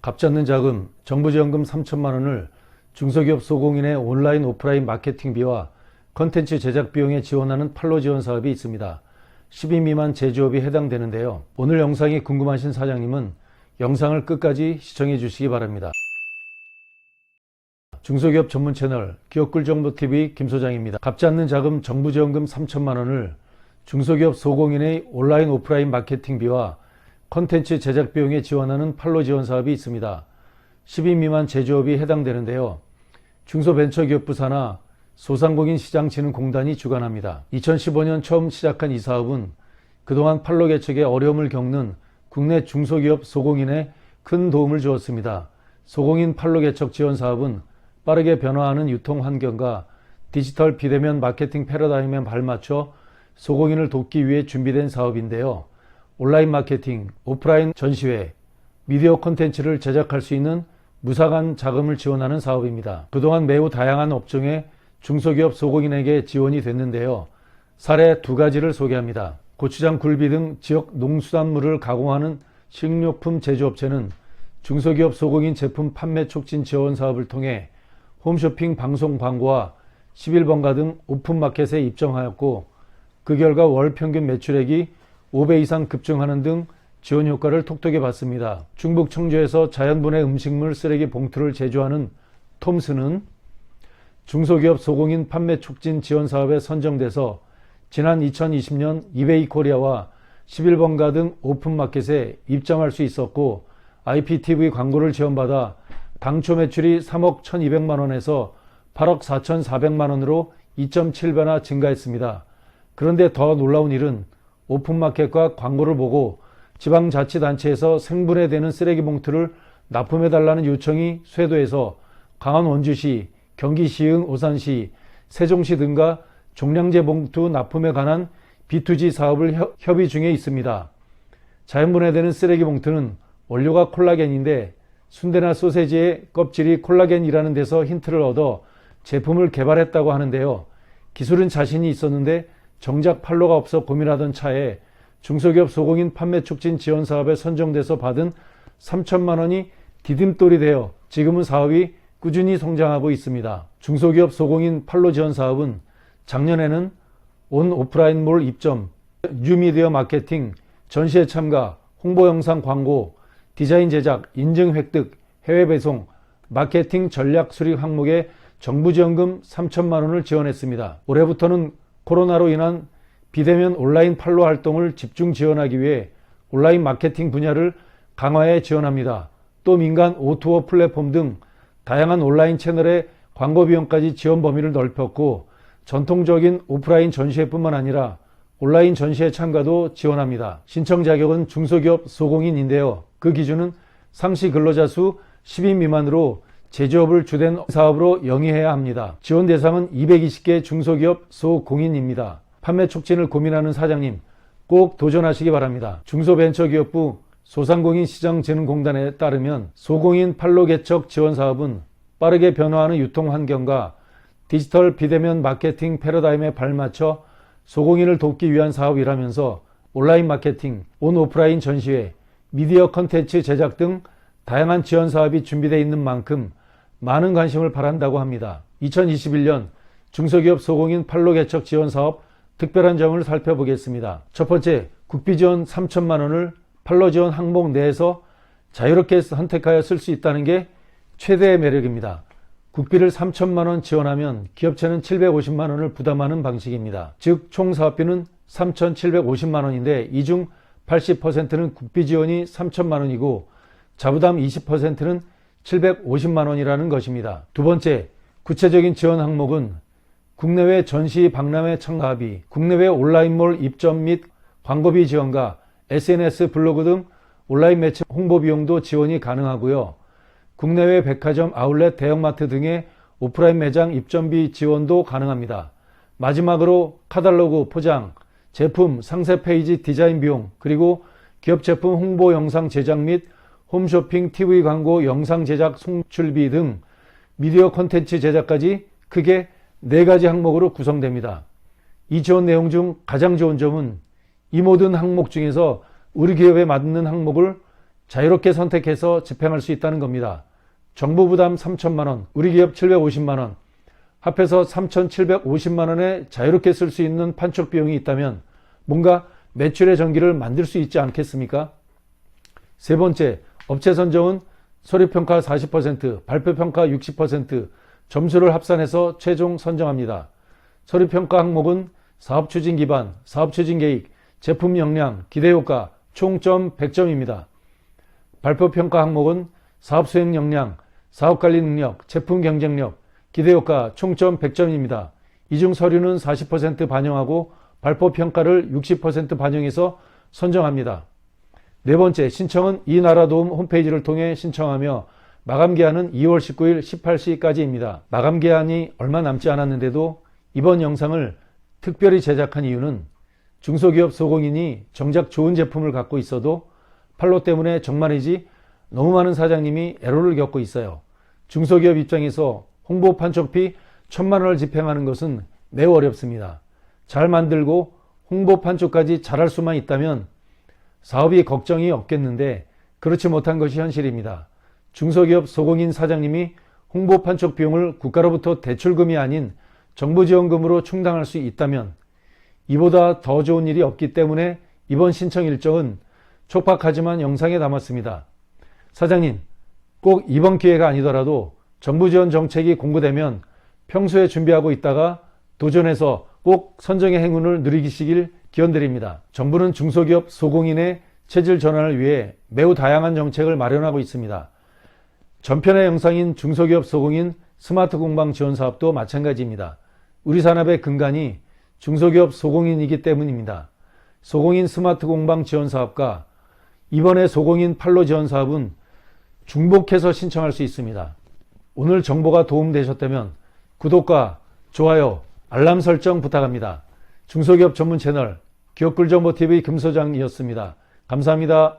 값잡는 자금, 정부지원금 3천만 원을 중소기업 소공인의 온라인 오프라인 마케팅비와 컨텐츠 제작 비용에 지원하는 팔로 지원 사업이 있습니다. 10인 미만 제조업이 해당되는데요. 오늘 영상이 궁금하신 사장님은 영상을 끝까지 시청해 주시기 바랍니다. 중소기업 전문 채널 기업꿀정보TV 김소장입니다. 값잡는 자금 정부지원금 3천만 원을 중소기업 소공인의 온라인 오프라인 마케팅비와 컨텐츠 제작 비용에 지원하는 팔로 지원 사업이 있습니다. 10인 미만 제조업이 해당되는데요. 중소벤처기업부 산하 소상공인시장진흥공단이 주관합니다. 2015년 처음 시작한 이 사업은 그동안 팔로 개척에 어려움을 겪는 국내 중소기업 소공인에 큰 도움을 주었습니다. 소공인 팔로 개척 지원 사업은 빠르게 변화하는 유통 환경과 디지털 비대면 마케팅 패러다임에 발맞춰 소공인을 돕기 위해 준비된 사업인데요. 온라인 마케팅, 오프라인 전시회, 미디어 콘텐츠를 제작할 수 있는 무상한 자금을 지원하는 사업입니다. 그동안 매우 다양한 업종의 중소기업 소공인에게 지원이 됐는데요. 사례 두 가지를 소개합니다. 고추장, 굴비 등 지역 농수산물을 가공하는 식료품 제조업체는 중소기업 소공인 제품 판매 촉진 지원 사업을 통해 홈쇼핑 방송 광고와 11번가 등 오픈마켓에 입점하였고, 그 결과 월 평균 매출액이 5배 이상 급증하는 등 지원 효과를 톡톡히 봤습니다. 충북 청주에서 자연분해 음식물 쓰레기 봉투를 제조하는 톰스는 중소기업 소공인 판매 촉진 지원 사업에 선정돼서 지난 2020년 이베이 코리아와 11번가 등 오픈마켓에 입점할 수 있었고, IPTV 광고를 지원받아 당초 매출이 3억 1,200만 원에서 8억 4,400만 원으로 2.7배나 증가했습니다. 그런데 더 놀라운 일은 오픈마켓과 광고를 보고 지방자치단체에서 생분해되는 쓰레기 봉투를 납품해달라는 요청이 쇄도해서 강원 원주시, 경기 시흥 오산시, 세종시 등과 종량제 봉투 납품에 관한 B2G 사업을 협의 중에 있습니다. 자연분해되는 쓰레기 봉투는 원료가 콜라겐인데 순대나 소세지의 껍질이 콜라겐이라는 데서 힌트를 얻어 제품을 개발했다고 하는데요. 기술은 자신이 있었는데 정작 판로가 없어 고민하던 차에 중소기업 소공인 판매 촉진 지원 사업에 선정돼서 받은 3천만 원이 디딤돌이 되어 지금은 사업이 꾸준히 성장하고 있습니다. 중소기업 소공인 팔로 지원 사업은 작년에는 온 오프라인몰 입점, 뉴미디어 마케팅, 전시회 참가, 홍보 영상 광고, 디자인 제작, 인증 획득, 해외 배송, 마케팅 전략 수립 항목에 정부지원금 3천만 원을 지원했습니다. 올해부터는 코로나로 인한 비대면 온라인 팔로 활동을 집중 지원하기 위해 온라인 마케팅 분야를 강화해 지원합니다. 또 민간 O2O 플랫폼 등 다양한 온라인 채널의 광고 비용까지 지원 범위를 넓혔고, 전통적인 오프라인 전시회뿐만 아니라 온라인 전시회 참가도 지원합니다. 신청 자격은 중소기업 소공인인데요. 그 기준은 상시 근로자 수 10인 미만으로 제조업을 주된 사업으로 영위해야 합니다. 지원 대상은 220개 중소기업 소공인입니다. 판매 촉진을 고민하는 사장님 꼭 도전하시기 바랍니다. 중소벤처기업부 소상공인시장진흥공단에 따르면 소공인 팔로 개척 지원 사업은 빠르게 변화하는 유통환경과 디지털 비대면 마케팅 패러다임에 발맞춰 소공인을 돕기 위한 사업이라면서 온라인 마케팅, 온 오프라인 전시회, 미디어 컨텐츠 제작 등 다양한 지원 사업이 준비되어 있는 만큼 많은 관심을 바란다고 합니다. 2021년 중소기업 소공인 팔로 개척 지원 사업 특별한 점을 살펴보겠습니다. 첫 번째, 국비 지원 3천만 원을 팔로 지원 항목 내에서 자유롭게 선택하여 쓸 수 있다는 게 최대의 매력입니다. 국비를 3천만 원 지원하면 기업체는 750만 원을 부담하는 방식입니다. 즉 총 사업비는 3,750만 원인데 이 중 80%는 국비 지원이 3천만 원이고 자부담 20%는 750만 원이라는 것입니다. 두 번째, 구체적인 지원 항목은 국내외 전시 박람회 참가비, 국내외 온라인몰 입점 및 광고비 지원과 SNS 블로그 등 온라인 매체 홍보 비용도 지원이 가능하고요. 국내외 백화점, 아울렛, 대형마트 등의 오프라인 매장 입점비 지원도 가능합니다. 마지막으로 카탈로그, 포장, 제품, 상세 페이지 디자인 비용, 그리고 기업 제품 홍보 영상 제작 및 홈쇼핑, TV 광고, 영상 제작, 송출비 등 미디어 콘텐츠 제작까지 크게 4가지 항목으로 구성됩니다. 이 지원 내용 중 가장 좋은 점은 이 모든 항목 중에서 우리 기업에 맞는 항목을 자유롭게 선택해서 집행할 수 있다는 겁니다. 정부 부담 3천만 원, 우리 기업 750만 원, 합해서 3,750만 원에 자유롭게 쓸 수 있는 판촉 비용이 있다면 뭔가 매출의 전기를 만들 수 있지 않겠습니까? 세 번째, 업체 선정은 서류평가 40%, 발표평가 60%, 점수를 합산해서 최종 선정합니다. 서류평가 항목은 사업추진 기반, 사업추진 계획, 제품 역량, 기대효과, 총점 100점입니다. 발표평가 항목은 사업수행 역량, 사업관리 능력, 제품 경쟁력, 기대효과 총점 100점입니다. 이중 서류는 40% 반영하고 발표평가를 60% 반영해서 선정합니다. 네 번째, 신청은 이나라도움 홈페이지를 통해 신청하며 마감기한은 2월 19일 18시까지입니다. 마감기한이 얼마 남지 않았는데도 이번 영상을 특별히 제작한 이유는 중소기업 소공인이 정작 좋은 제품을 갖고 있어도 판로 때문에 정말이지 너무 많은 사장님이 애로를 겪고 있어요. 중소기업 입장에서 홍보 판촉비 1,000만 원을 집행하는 것은 매우 어렵습니다. 잘 만들고 홍보 판촉까지 잘할 수만 있다면 사업이 걱정이 없겠는데 그렇지 못한 것이 현실입니다. 중소기업 소공인 사장님이 홍보 판촉 비용을 국가로부터 대출금이 아닌 정부 지원금으로 충당할 수 있다면 이보다 더 좋은 일이 없기 때문에 이번 신청 일정은 촉박하지만 영상에 담았습니다. 사장님, 꼭 이번 기회가 아니더라도 정부 지원 정책이 공고되면 평소에 준비하고 있다가 도전해서 꼭 선정의 행운을 누리시길 기원드립니다. 정부는 중소기업 소공인의 체질 전환을 위해 매우 다양한 정책을 마련하고 있습니다. 전편의 영상인 중소기업 소공인 스마트 공방 지원 사업도 마찬가지입니다. 우리 산업의 근간이 중소기업 소공인이기 때문입니다. 소공인 스마트 공방 지원 사업과 이번에 소공인 판로 지원 사업은 중복해서 신청할 수 있습니다. 오늘 정보가 도움되셨다면 구독과 좋아요, 알람 설정 부탁합니다. 중소기업 전문 채널 기업꿀정보TV 김소장이었습니다. 감사합니다.